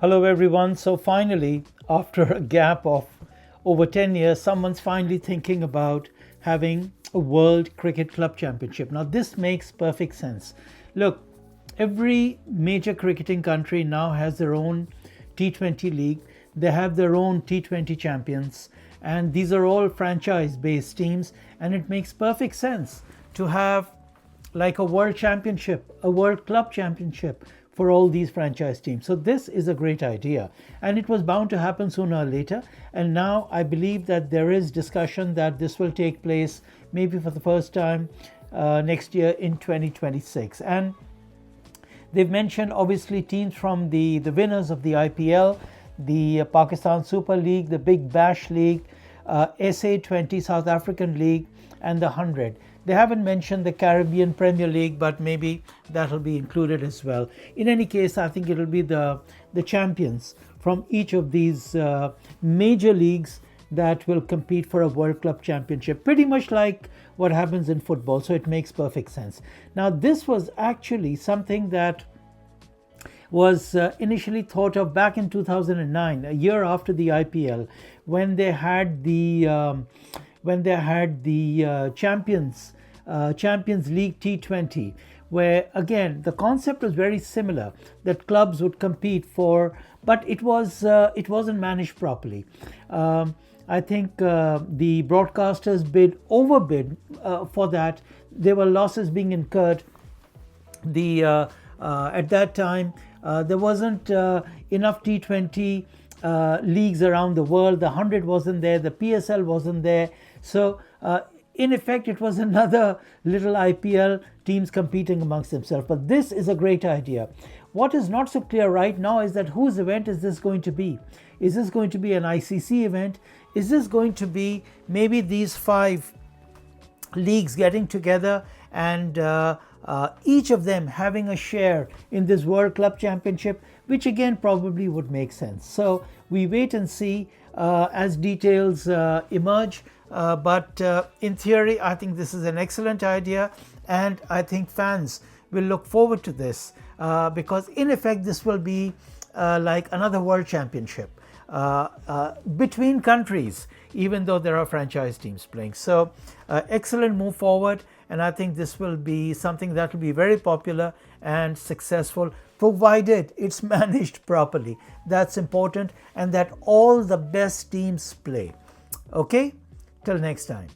Hello, everyone. So, finally, after a gap of over 10 years, someone's finally thinking about having a World Cricket Club Championship. Now, this makes perfect sense. Look, every major cricketing country now has their own T20 league, they have their own T20 champions, and these are all franchise based teams, and it makes perfect sense to have like a world championship, a world club championship for all these franchise teams. So this is a great idea, and it was bound to happen sooner or later. And now I believe that there is discussion that this will take place maybe for the first time next year in 2026. And they've mentioned obviously teams from the winners of the IPL, the Pakistan Super League, the Big Bash League, SA20 South African League, and the 100. They haven't mentioned the Caribbean Premier League, but maybe that'll be included as well. In any case, I think it'll be the champions from each of these major leagues that will compete for a World Club Championship, pretty much like what happens in football. So it makes perfect sense. Now, this was actually something that was initially thought of back in 2009, a year after the IPL, when they had the Champions League T20, where again the concept was very similar, that clubs would compete for, but it wasn't managed properly. I think the broadcasters overbid for that. There were losses being incurred. At that time there wasn't enough T20 leagues around the world. The 100 wasn't there, the PSL wasn't there. So in effect, it was another little IPL, teams competing amongst themselves. But this is a great idea. What is not so clear right now is that whose event is this going to be? Is this going to be an ICC event? Is this going to be maybe these five leagues getting together and each of them having a share in this World Club Championship, which again probably would make sense. So we wait and see as details emerge. But in theory, I think this is an excellent idea, and I think fans will look forward to this because in effect this will be like another world championship between countries, even though there are franchise teams playing. So excellent move forward, and I think this will be something that will be very popular and successful, provided it's managed properly. That's important, and that all the best teams play. Okay, till next time.